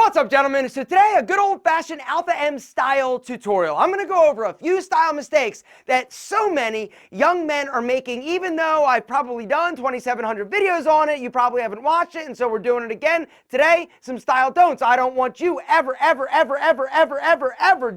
What's up, gentlemen? So today, a good old-fashioned Alpha M style tutorial. I'm going to go over a few style mistakes that so many young men are making, even though I've probably done 2,700 videos on it. You probably haven't watched it, and so we're doing it again today. Some style don'ts I don't want you ever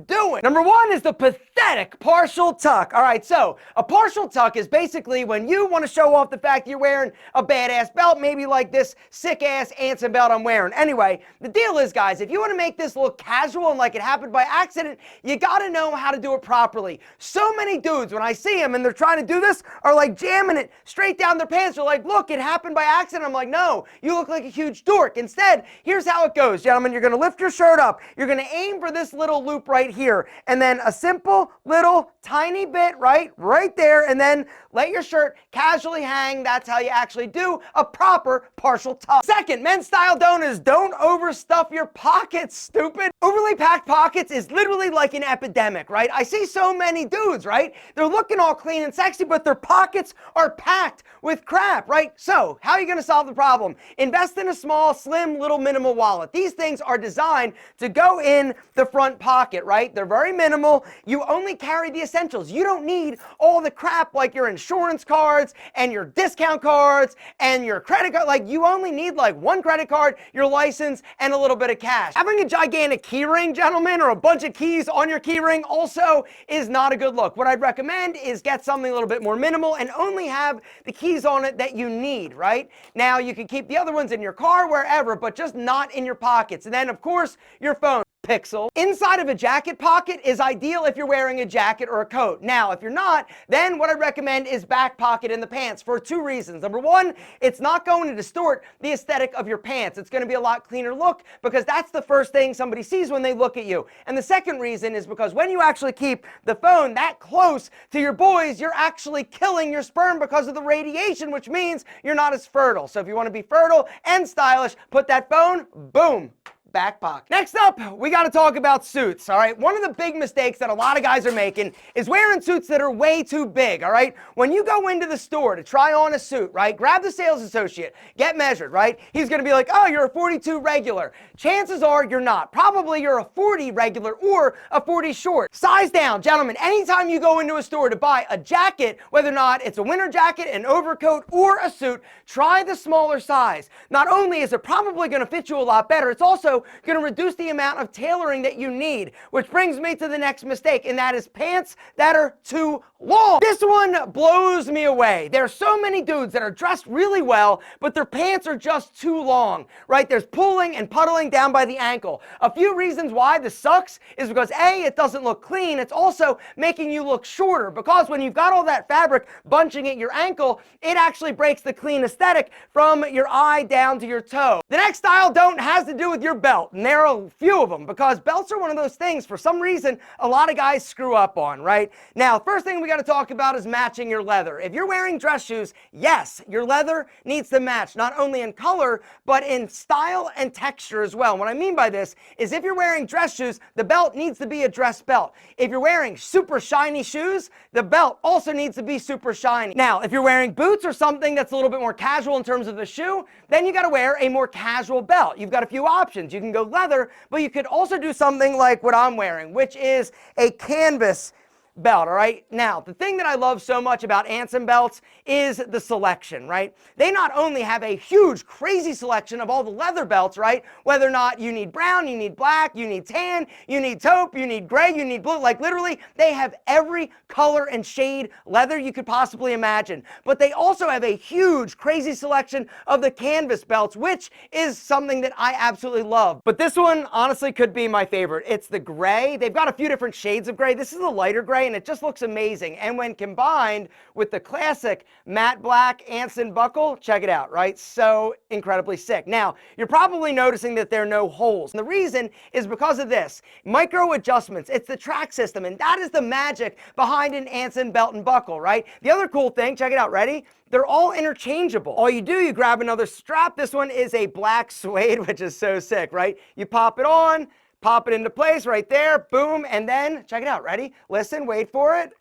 doing. Number one is the pathetic partial tuck. All right, so a partial tuck is basically when you want to show off the fact that you're wearing a badass belt, maybe like this sick-ass Anson belt I'm wearing. Anyway, the deal is, guys, if you want to make this look casual and like it happened by accident, you got to know how to do it properly. So many dudes, when I see them and they're trying to do this, are like jamming it straight down their pants. They're like, look, it happened by accident. I'm like, no, you look like a huge dork. Instead, here's how it goes, gentlemen. You're going to lift your shirt up. You're going to aim for this little loop right here, and then a simple little tiny bit right there, and then let your shirt casually hang. That's how you actually do a proper partial tuck. Second, men's style don't is don't overstuff your pockets, stupid. Overly packed pockets is literally like an epidemic, right? I see so many dudes, right? They're looking all clean and sexy, but their pockets are packed with crap, right? So how are you going to solve the problem? Invest in a small, slim, little minimal wallet. These things are designed to go in the front pocket, right? They're very minimal. You only carry the essentials. You don't need all the crap like your insurance cards and your discount cards and your credit card. Like, you only need like one credit card, your license, and a little bit of cash. Having a gigantic key ring, gentlemen, or a bunch of keys on your key ring also is not a good look. What I'd recommend is get something a little bit more minimal and only have the keys on it that you need, right? Now, you can keep the other ones in your car, wherever, but just not in your pockets. And then, of course, your phone. Pixel. Inside of a jacket pocket is ideal if you're wearing a jacket or a coat. Now, if you're not, then what I recommend is back pocket in the pants for two reasons. Number one, it's not going to distort the aesthetic of your pants. It's going to be a lot cleaner look because that's the first thing somebody sees when they look at you. And the second reason is because when you actually keep the phone that close to your boys, you're actually killing your sperm because of the radiation, which means you're not as fertile. So if you want to be fertile and stylish, put that phone, boom, back pocket. Next up, we got to talk about suits, all right? One of the big mistakes that a lot of guys are making is wearing suits that are way too big, all right? When you go into the store to try on a suit, right, grab the sales associate, get measured, right? He's going to be like, oh, you're a 42 regular. Chances are you're not. Probably you're a 40 regular or a 40 short. Size down, gentlemen. Anytime you go into a store to buy a jacket, whether or not it's a winter jacket, an overcoat, or a suit, try the smaller size. Not only is it probably going to fit you a lot better, it's also going to reduce the amount of tailoring that you need, which brings me to the next mistake, and that is pants that are too long. This one blows me away. There are so many dudes that are dressed really well, but their pants are just too long, right? There's pulling and puddling down by the ankle. A few reasons why this sucks is because A, it doesn't look clean. It's also making you look shorter because when you've got all that fabric bunching at your ankle, it actually breaks the clean aesthetic from your eye down to your toe. The next style don't has to do with your belt, and there are a few of them because belts are one of those things for some reason a lot of guys screw up on, right? Now, first thing we got to talk about is matching your leather. If you're wearing dress shoes, yes, your leather needs to match not only in color but in style and texture as well. What I mean by this is if you're wearing dress shoes, the belt needs to be a dress belt. If you're wearing super shiny shoes, the belt also needs to be super shiny. Now, if you're wearing boots or something that's a little bit more casual in terms of the shoe, then you got to wear a more casual belt. You've got a few options. You can go leather, but you could also do something like what I'm wearing, which is a canvas belt, all right? Now, the thing that I love so much about Anson belts is the selection, right? They not only have a huge, crazy selection of all the leather belts, right? Whether or not you need brown, you need black, you need tan, you need taupe, you need gray, you need blue, like literally, they have every color and shade leather you could possibly imagine. But they also have a huge, crazy selection of the canvas belts, which is something that I absolutely love. But this one, honestly, could be my favorite. It's the gray. They've got a few different shades of gray. This is the lighter gray, and it just looks amazing. And when combined with the classic matte black Anson buckle, check it out, right? So incredibly sick. Now, you're probably noticing that there are no holes. And the reason is because of this. Micro adjustments. It's the track system, and that is the magic behind an Anson belt and buckle, right? The other cool thing, check it out, ready? They're all interchangeable. All you do, you grab another strap. This one is a black suede, which is so sick, right? You pop it on, pop it into place right there, boom, and then, check it out, ready? Listen, wait for it.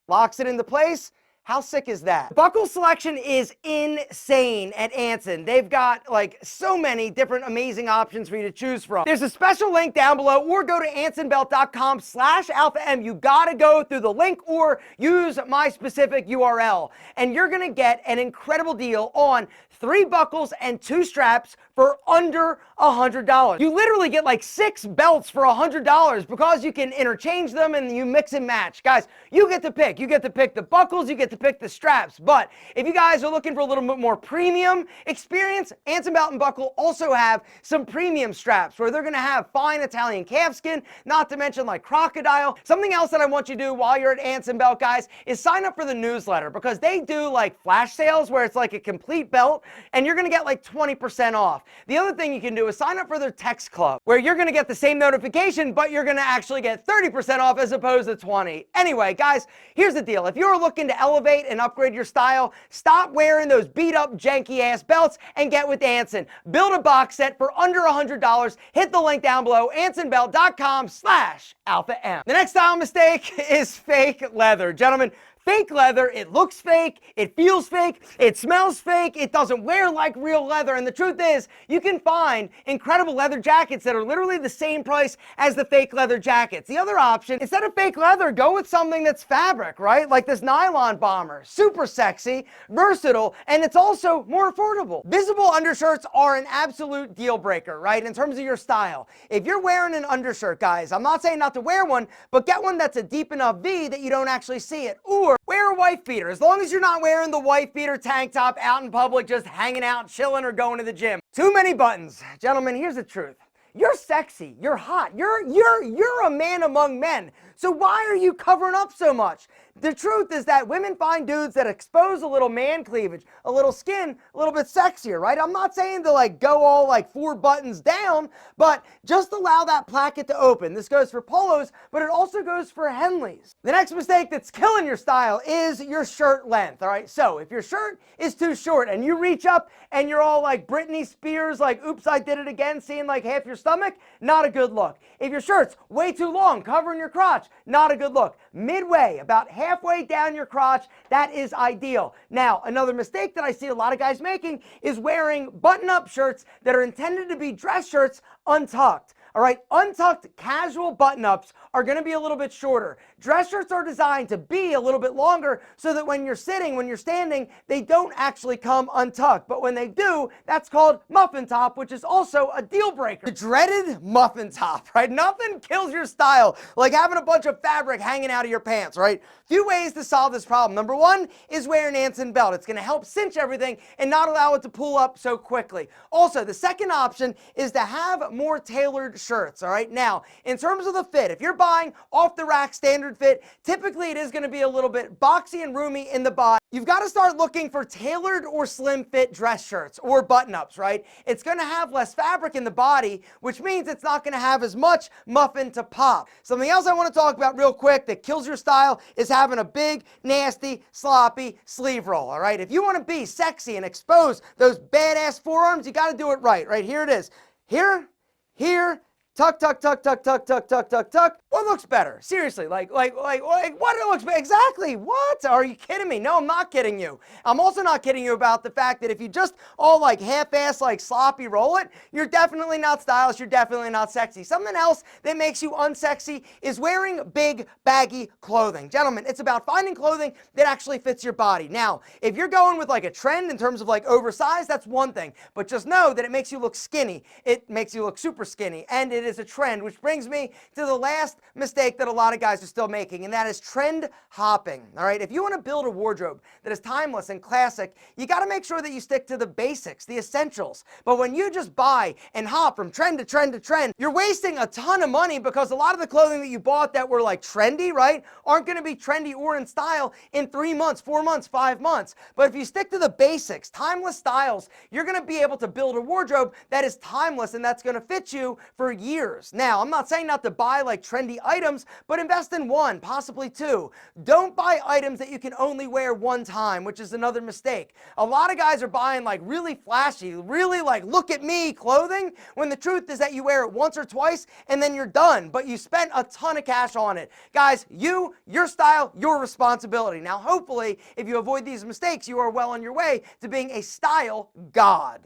Locks it into place, How sick is that? Buckle selection is insane at Anson. They've got like so many different amazing options for you to choose from. There's a special link down below, or go to ansonbelt.com/alpha-m. You gotta go through the link or use my specific URL, and you're gonna get an incredible deal on 3 buckles and 2 straps for under $100. You literally get like 6 belts for $100 because you can interchange them and you mix and match. Guys, you get to pick. You get to pick the buckles, you get to pick the straps. But if you guys are looking for a little bit more premium experience, Anson Belt and Buckle also have some premium straps where they're gonna have fine Italian calfskin, not to mention like crocodile. Something else that I want you to do while you're at Anson Belt, guys, is sign up for the newsletter, because they do like flash sales where it's like a complete belt and you're gonna get like 20% off. The other thing you can do is sign up for their text club, where you're gonna get the same notification, but you're gonna actually get 30% off as opposed to 20. Anyway, guys, here's the deal. If you're looking to elevate and upgrade your style, stop wearing those beat up, janky ass belts and get with Anson. Build a box set for under $100. Hit the link down below, ansonbelt.com/alpha-m. The next style mistake is fake leather. Gentlemen, fake leather, it looks fake, it feels fake, it smells fake, it doesn't wear like real leather. And the truth is, you can find incredible leather jackets that are literally the same price as the fake leather jackets. The other option, instead of fake leather, go with something that's fabric, right? Like this nylon bomber. Super sexy, versatile, and it's also more affordable. Visible undershirts are an absolute deal breaker, right? In terms of your style. If you're wearing an undershirt, guys, I'm not saying not to wear one, but get one that's a deep enough V that you don't actually see it. Or wear a wife beater, as long as you're not wearing the wife beater tank top out in public, just hanging out, chilling, or going to the gym. Too many buttons. Gentlemen, here's the truth. You're sexy, you're hot, you're a man among men. So why are you covering up so much? The truth is that women find dudes that expose a little man cleavage, a little skin, a little bit sexier, right? I'm not saying to like go all like 4 buttons down, but just allow that placket to open. This goes for polos, but it also goes for Henleys. The next mistake that's killing your style is your shirt length, all right? So if your shirt is too short and you reach up and you're all like Britney Spears, like, oops, I did it again, seeing like half your stomach, not a good look. If your shirt's way too long, covering your crotch, not a good look. Midway, about halfway down your crotch, that is ideal. Now, another mistake that I see a lot of guys making is wearing button-up shirts that are intended to be dress shirts untucked. All right, untucked casual button-ups are going to be a little bit shorter. Dress shirts are designed to be a little bit longer so that when you're sitting, when you're standing, they don't actually come untucked. But when they do, that's called muffin top, which is also a deal breaker. The dreaded muffin top, right? Nothing kills your style like having a bunch of fabric hanging out of your pants, right? Few ways to solve this problem. Number one is wear an Anson belt. It's going to help cinch everything and not allow it to pull up so quickly. Also, the second option is to have more tailored shirts, all right? Now, in terms of the fit, if you're buying off the rack standard fit, typically it is going to be a little bit boxy and roomy in the body. You've got to start looking for tailored or slim fit dress shirts or button-ups, right? It's going to have less fabric in the body, which means it's not going to have as much muffin to pop. Something else I want to talk about real quick that kills your style is having a big, nasty, sloppy sleeve roll, all right? If you want to be sexy and expose those badass forearms, you got to do it right, right? Here it is. Here, tuck, tuck, tuck, tuck, tuck, tuck, tuck, tuck, tuck. What looks better? Seriously, like what looks better? Exactly, what? Are you kidding me? No, I'm not kidding you. I'm also not kidding you about the fact that if you just all like half-ass, like sloppy roll it, you're definitely not stylish, you're definitely not sexy. Something else that makes you unsexy is wearing big, baggy clothing. Gentlemen, it's about finding clothing that actually fits your body. Now, if you're going with like a trend in terms of like oversized, that's one thing, but just know that it makes you look skinny. It makes you look super skinny, and it is a trend, which brings me to the last mistake that a lot of guys are still making, and that is trend hopping. All right, if you want to build a wardrobe that is timeless and classic, you got to make sure that you stick to the basics, the essentials. But when you just buy and hop from trend to trend to trend, you're wasting a ton of money, because a lot of the clothing that you bought that were like trendy, right, aren't going to be trendy or in style in 3 months, 4 months, 5 months. But if you stick to the basics, timeless styles, you're going to be able to build a wardrobe that is timeless and that's going to fit you for years years. Now, I'm not saying not to buy like trendy items, but invest in one, possibly two. Don't buy items that you can only wear one time, which is another mistake. A lot of guys are buying like really flashy, really like look at me clothing, when the truth is that you wear it once or twice and then you're done, but you spent a ton of cash on it. Guys, your style, your responsibility. Now, hopefully, if you avoid these mistakes, you are well on your way to being a style god.